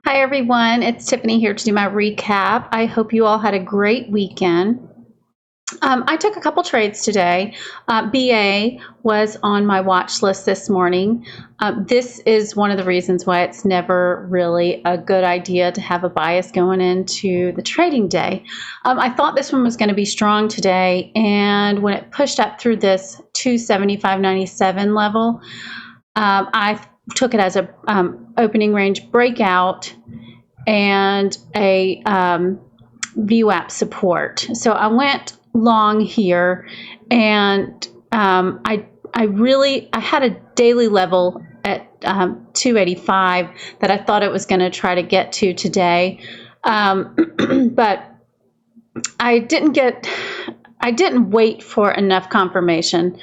Hi everyone, it's Tiffany here to do my recap. I hope you all had a great weekend. I took a couple trades today. BA was on my watch list this morning. This is one of the reasons why it's never really a good idea to have a bias going into the trading day. I thought this one was going to be strong today, and when it pushed up through this 275.97 level, I took it as a opening range breakout and a VWAP support. So I went long here, and I had a daily level at 285 that I thought it was going to try to get to today, but I didn't wait for enough confirmation.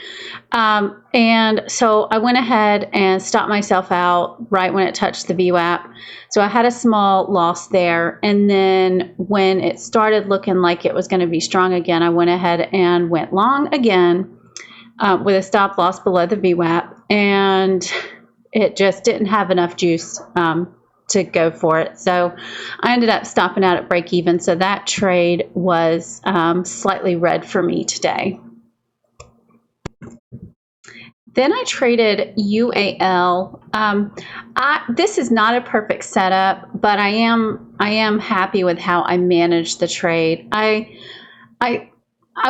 And so I went ahead and stopped myself out right when it touched the VWAP. So I had a small loss there. And then when it started looking like it was going to be strong again, I went ahead and went long again with a stop loss below the VWAP. And it just didn't have enough juice to go for it. So I ended up stopping out at break even. So that trade was slightly red for me today. Then I traded UAL. This is not a perfect setup, but I am happy with how I managed the trade. I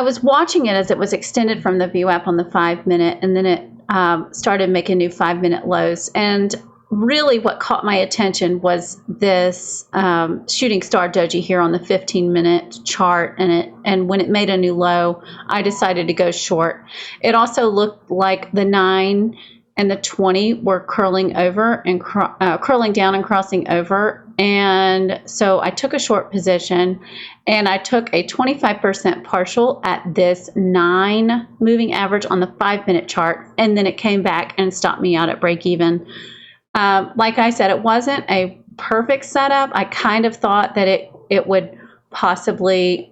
was watching it as it was extended from the VWAP on the 5-minute, and then it started making new 5-minute lows. And really what caught my attention was this shooting star doji here on the 15-minute chart, and when it made a new low, I decided to go short. It also looked like the 9 and the 20 were curling over and curling down and crossing over, and so I took a short position, and I took a 25% partial at this 9 moving average on the 5-minute chart, and then it came back and stopped me out at break even. Like I said, it wasn't a perfect setup. I kind of thought that it would possibly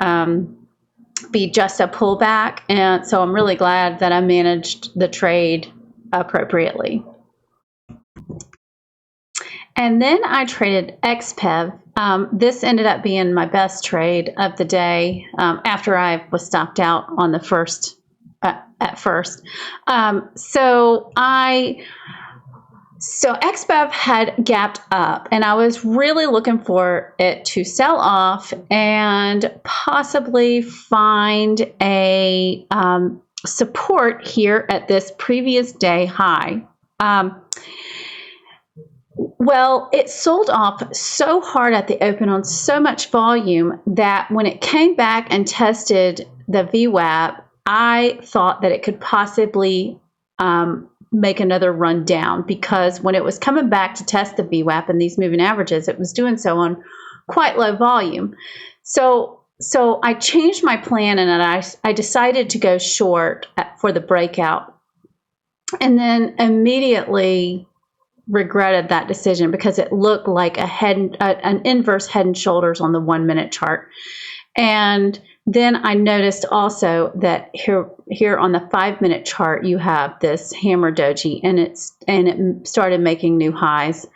be just a pullback, and so I'm really glad that I managed the trade appropriately. And then I traded XPEV. This ended up being my best trade of the day after I was stopped out on the first at first. So XPEV had gapped up, and I was really looking for it to sell off and possibly find a support here at this previous day high. Well, it sold off so hard at the open on so much volume that when it came back and tested the VWAP, I thought that it could possibly make another run down, because when it was coming back to test the VWAP and these moving averages, it was doing so on quite low volume. So I changed my plan, and I decided to go short for the breakout, and then immediately regretted that decision because it looked like an inverse head and shoulders on the 1-minute chart. And then I noticed also that here on the 5-minute chart, you have this hammer doji, and it started making new highs.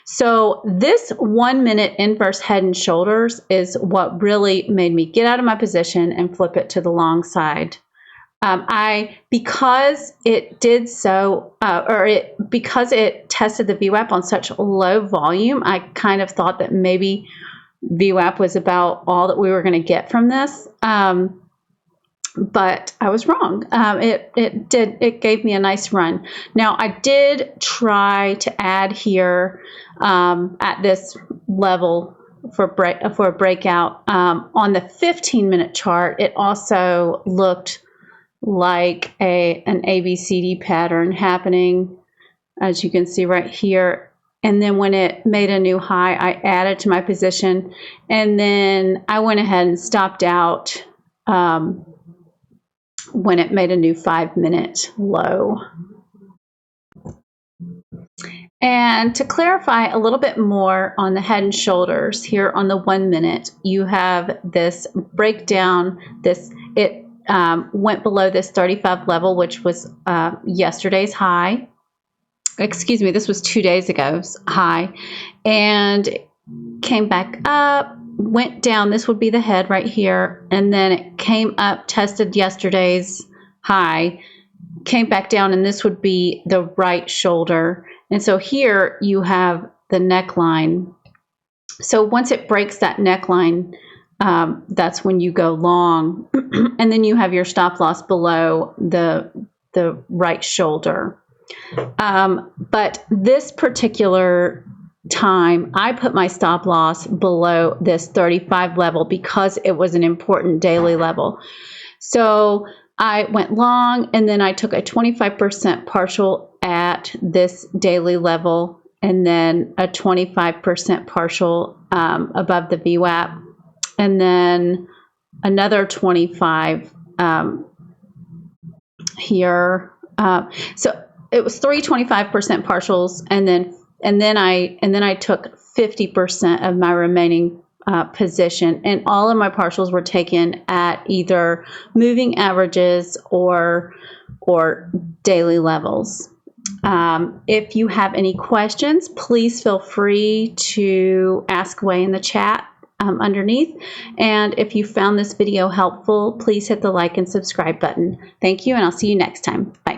So this 1-minute inverse head and shoulders is what really made me get out of my position and flip it to the long side. Because it did so, because it tested the VWAP on such low volume, I kind of thought that maybe VWAP was about all that we were going to get from this, but I was wrong. It gave me a nice run. Now I did try to add here at this level for a breakout on the 15-minute chart. It also looked like an ABCD pattern happening, as you can see right here. And then when it made a new high, I added to my position, and then I went ahead and stopped out when it made a new 5-minute low. And to clarify a little bit more on the head and shoulders, here on the 1-minute, you have this breakdown. It went below this 35 level, which was yesterday's high. Excuse me, this was 2 days ago's high, and came back up, went down. This would be the head right here. And then it came up, tested yesterday's high, came back down, and this would be the right shoulder. And so here you have the neckline. So once it breaks that neckline, that's when you go long. And then you have your stop loss below the right shoulder. But this particular time, I put my stop loss below this 35 level because it was an important daily level. So I went long, and then I took a 25% partial at this daily level, and then a 25% partial above the VWAP, and then another 25 here. So it was 3 25% partials, and then I took 50% of my remaining position, and all of my partials were taken at either moving averages or daily levels. If you have any questions, please feel free to ask away in the chat underneath. And if you found this video helpful, please hit the like and subscribe button. Thank you, and I'll see you next time. Bye.